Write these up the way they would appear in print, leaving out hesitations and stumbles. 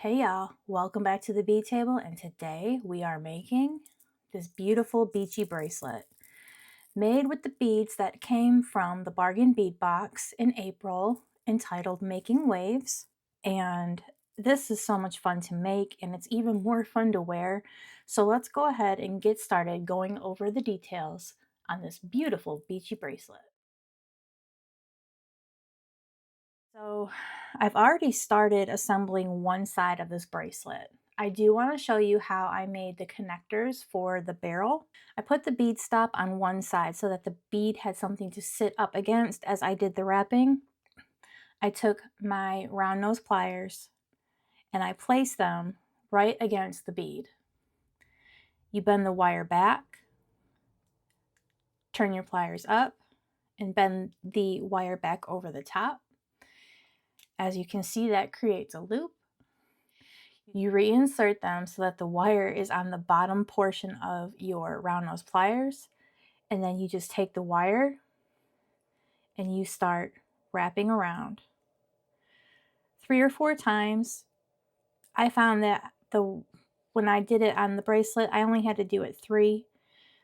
Hey y'all, welcome back to the Bead Table, and today we are making this beautiful Beachy bracelet made with the beads that came from the Bargain Bead Box in April entitled Making Waves. And this is so much fun to make, and it's even more fun to wear. So let's go ahead and get started going over the details on this beautiful Beachy bracelet. So I've already started assembling one side of this bracelet. I do want to show you how I made the connectors for the barrel. I put the bead stop on one side so that the bead had something to sit up against as I did the wrapping. I took my round nose pliers and I placed them right against the bead. You bend the wire back, turn your pliers up, and bend the wire back over the top. As you can see, that creates a loop. You reinsert them so that the wire is on the bottom portion of your round nose pliers, and then you just take the wire and you start wrapping around 3 or 4 times. I found that when I did it on the bracelet, I only had to do it 3.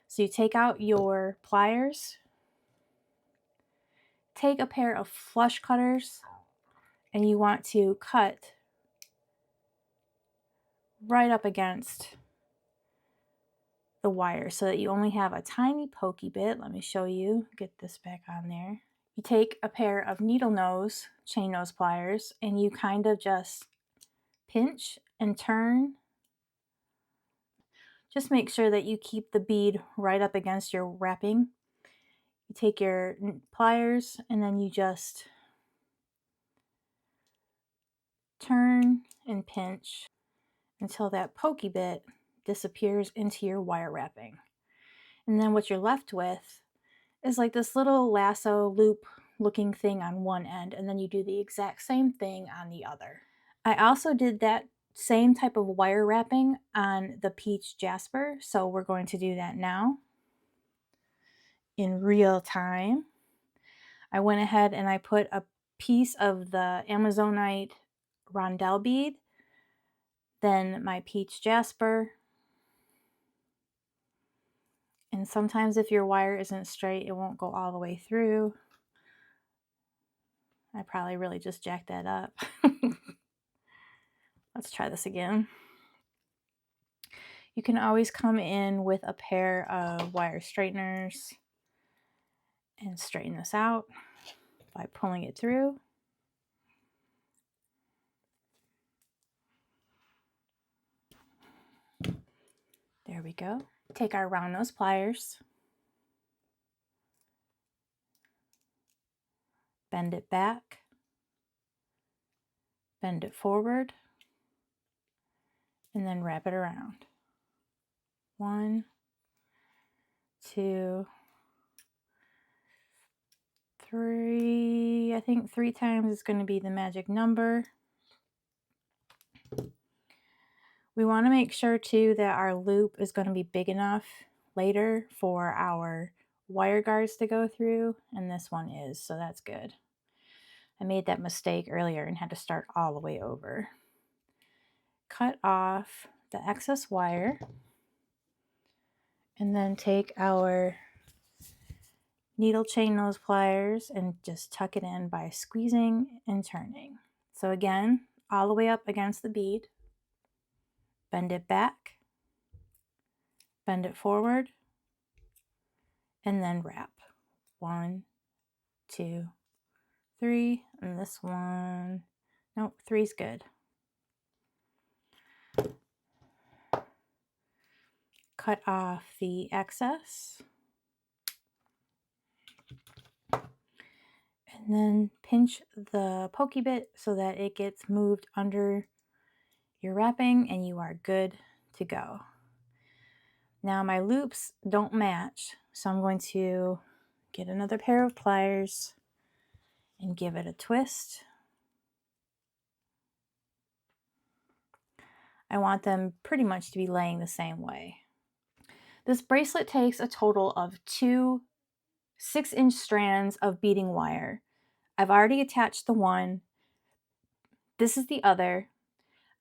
So you take out your pliers, take a pair of flush cutters, and you want to cut right up against the wire so that you only have a tiny pokey bit. Let me show you. Get this back on there. You take a pair of needle nose chain nose pliers and you kind of just pinch and turn. Just make sure that you keep the bead right up against your wrapping. You take your pliers and then you just turn and pinch until that pokey bit disappears into your wire wrapping. And then what you're left with is like this little lasso loop looking thing on one end, and then you do the exact same thing on the other. I also did that same type of wire wrapping on the peach jasper, so we're going to do that now in real time. I went ahead and I put a piece of the Amazonite rondelle bead, then my peach jasper, and sometimes if your wire isn't straight, it won't go all the way through. I probably really just jacked that up. Let's try this again. You can always come in with a pair of wire straighteners and straighten this out by pulling it through. There we go. Take our round nose pliers, bend it back, bend it forward, and then wrap it around. 1, 2, 3. I think 3 times is going to be the magic number. We want to make sure too that our loop is going to be big enough later for our wire guards to go through, and this one is, so that's good. I made that mistake earlier and had to start all the way over. Cut off the excess wire and then take our needle chain nose pliers and just tuck it in by squeezing and turning. So again, all the way up against the bead, bend it back, bend it forward, and then wrap. 1, 2, 3, and this one, nope, 3's good. Cut off the excess. And then pinch the pokey bit so that it gets moved under your wrapping and you are good to go. Now my loops don't match, so I'm going to get another pair of pliers and give it a twist. I want them pretty much to be laying the same way. This bracelet takes a total of 2 6-inch strands of beading wire. I've already attached the one. This is the other.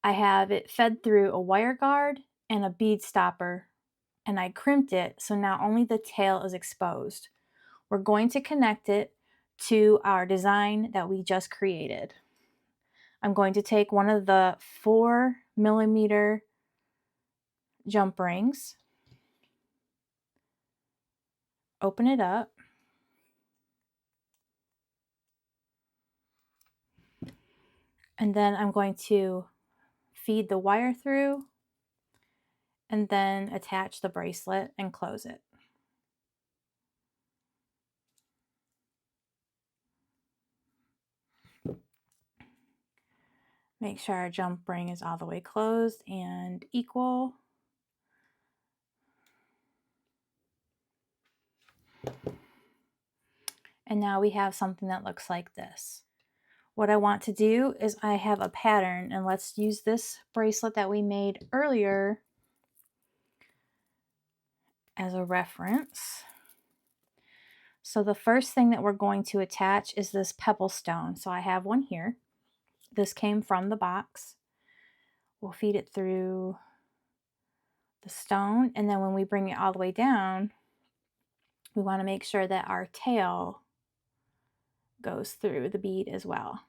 I have it fed through a wire guard and a bead stopper, and I crimped it so now only the tail is exposed. We're going to connect it to our design that we just created. I'm going to take one of the 4mm jump rings, open it up, and then I'm going to feed the wire through and then attach the bracelet and close it. Make sure our jump ring is all the way closed and equal. And now we have something that looks like this. What I want to do is I have a pattern, and let's use this bracelet that we made earlier as a reference. So the first thing that we're going to attach is this pebble stone. So I have one here. This came from the box. We'll feed it through the stone, and then when we bring it all the way down, we want to make sure that our tail goes through the bead as well.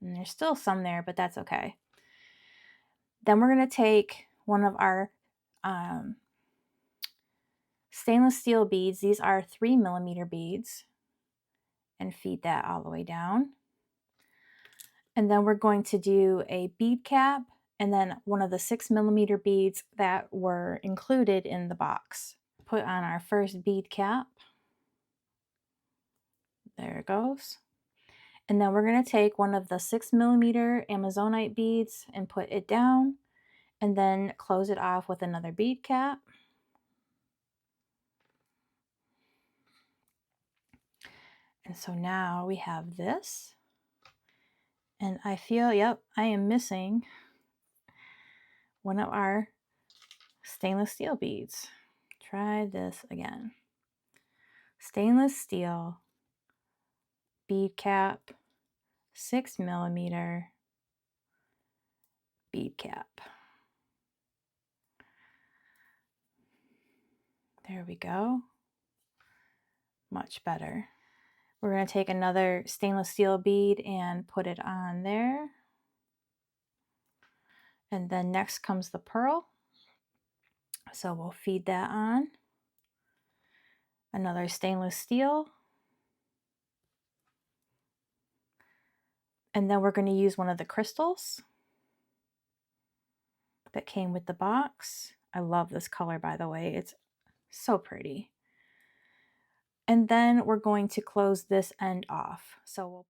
And there's still some there, but that's okay. Then we're going to take one of our stainless steel beads. These are 3mm beads, and feed that all the way down. And then we're going to do a bead cap and then one of the 6mm beads that were included in the box. Put on our first bead cap. There it goes. And then we're going to take one of the 6mm Amazonite beads and put it down, and then close it off with another bead cap. And so now we have this. And I feel, yep, I am missing one of our stainless steel beads. Try this again. Stainless steel bead cap, 6mm bead cap. There we go. Much better. We're going to take another stainless steel bead and put it on there. And then next comes the pearl. So we'll feed that on. Another stainless steel. And then we're going to use one of the crystals that came with the box. I love this color, by the way. It's so pretty. And then we're going to close this end off. So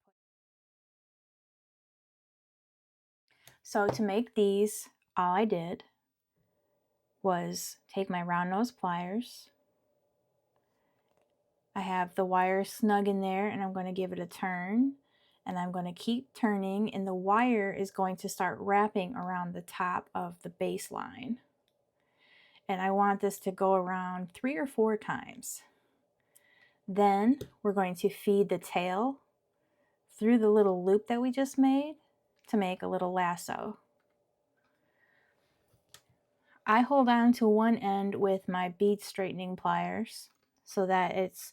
to make these, all I did was take my round nose pliers. I have the wire snug in there, and I'm going to give it a turn, and I'm going to keep turning, and the wire is going to start wrapping around the top of the baseline. And I want this to go around 3 or 4 times. Then we're going to feed the tail through the little loop that we just made to make a little lasso. I hold on to one end with my bead straightening pliers so that it's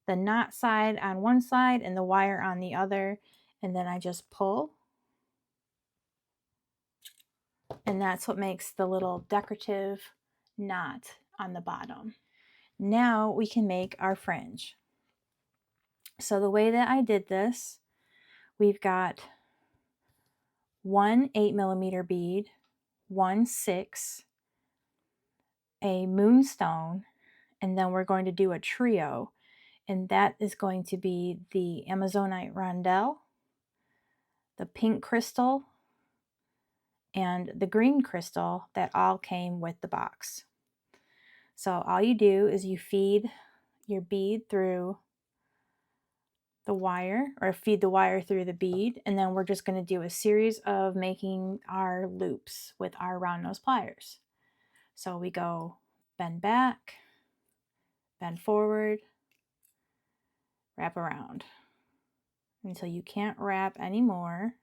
the knot side on one side and the wire on the other, and then I just pull, and that's what makes the little decorative knot on the bottom. Now we can make our fringe. So the way that I did this, we've got one 8mm bead, one 6, a moonstone, and then we're going to do a trio. And that is going to be the Amazonite rondelle, the pink crystal, and the green crystal that all came with the box. So all you do is you feed your bead through the wire, or feed the wire through the bead, and then we're just going to do a series of making our loops with our round nose pliers. So we go bend back, bend forward, wrap around until you can't wrap anymore.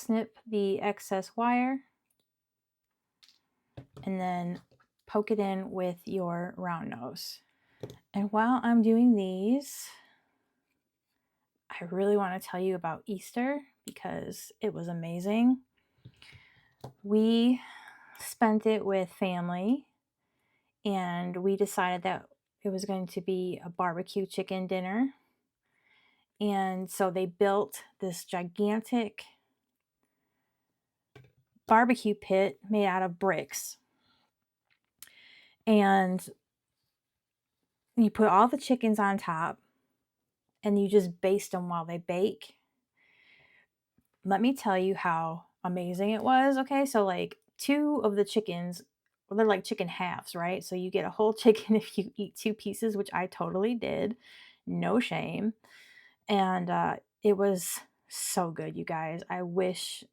snip the excess wire and then poke it in with your round nose. And while I'm doing these, I really want to tell you about Easter because it was amazing. We spent it with family and we decided that it was going to be a barbecue chicken dinner. And so they built this gigantic barbecue pit made out of bricks. And you put all the chickens on top and you just baste them while they bake. Let me tell you how amazing it was. Okay, so like 2 of the chickens, well, they're like chicken halves, right? So you get a whole chicken if you eat 2 pieces, which I totally did. No shame. And it was so good, you guys. I wish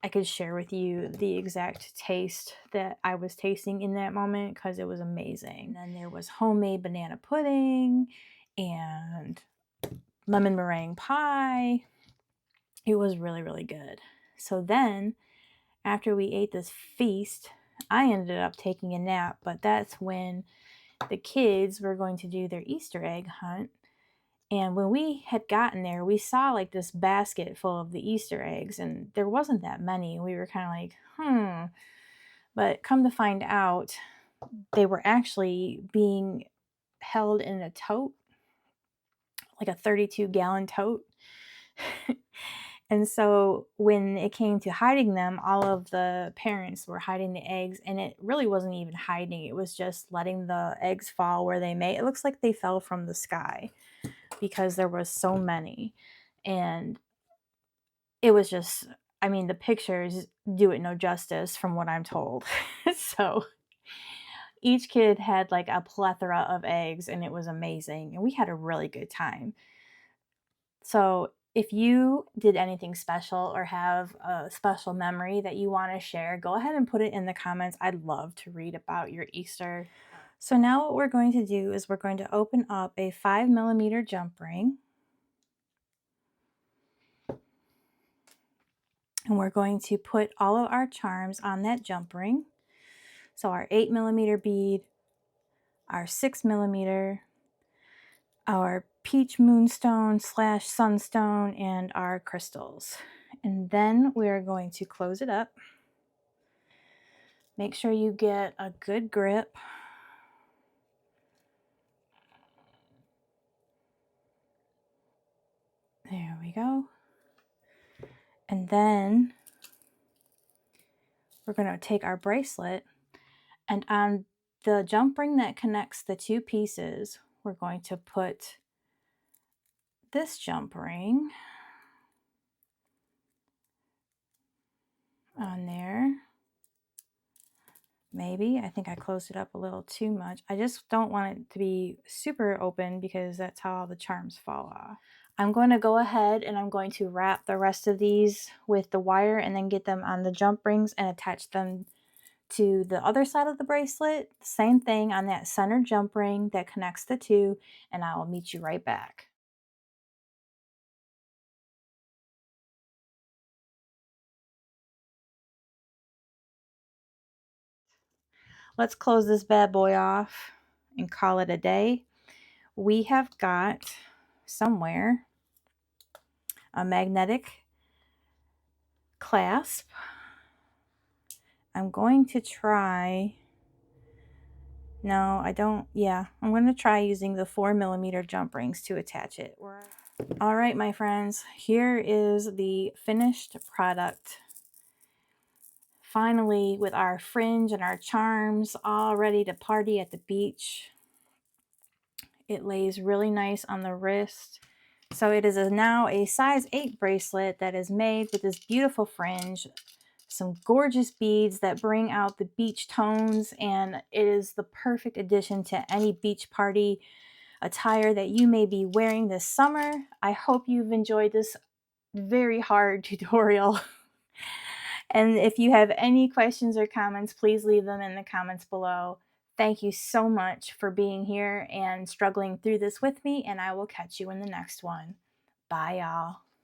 I could share with you the exact taste that I was tasting in that moment because it was amazing. And then there was homemade banana pudding and lemon meringue pie. It was really, really good. So then, after we ate this feast, I ended up taking a nap, but that's when the kids were going to do their Easter egg hunt. And when we had gotten there, we saw like this basket full of the Easter eggs, and there wasn't that many. We were kind of like, But come to find out, they were actually being held in a tote, like a 32-gallon tote. And so when it came to hiding them, all of the parents were hiding the eggs, and it really wasn't even hiding. It was just letting the eggs fall where they may. It looks like they fell from the sky because there was so many. And it was just, I mean, the pictures do it no justice from what I'm told. So each kid had like a plethora of eggs and it was amazing. And we had a really good time. So if you did anything special or have a special memory that you want to share, go ahead and put it in the comments. I'd love to read about your Easter. So now what we're going to do is we're going to open up a 5mm jump ring. And we're going to put all of our charms on that jump ring. So our 8mm bead, our 6mm, our peach moonstone / sunstone, and our crystals. And then we're going to close it up. Make sure you get a good grip. There we go. And then we're going to take our bracelet, and on the jump ring that connects the 2 pieces, we're going to put this jump ring on there. Maybe. I think I closed it up a little too much. I just don't want it to be super open because that's how all the charms fall off. I'm going to go ahead and I'm going to wrap the rest of these with the wire and then get them on the jump rings and attach them to the other side of the bracelet. Same thing on that center jump ring that connects the 2, and I will meet you right back. Let's close this bad boy off and call it a day. We have got somewhere a magnetic clasp. I'm going to try, no, I don't, yeah, I'm going to try using the 4mm jump rings to attach it. All right, my friends, here is the finished product. Finally, with our fringe and our charms all ready to party at the beach. It lays really nice on the wrist. So it is now a size 8 bracelet that is made with this beautiful fringe, some gorgeous beads that bring out the beach tones, and it is the perfect addition to any beach party attire that you may be wearing this summer. I hope you've enjoyed this very hard tutorial. And if you have any questions or comments, please leave them in the comments below. Thank you so much for being here and struggling through this with me, and I will catch you in the next one. Bye, y'all.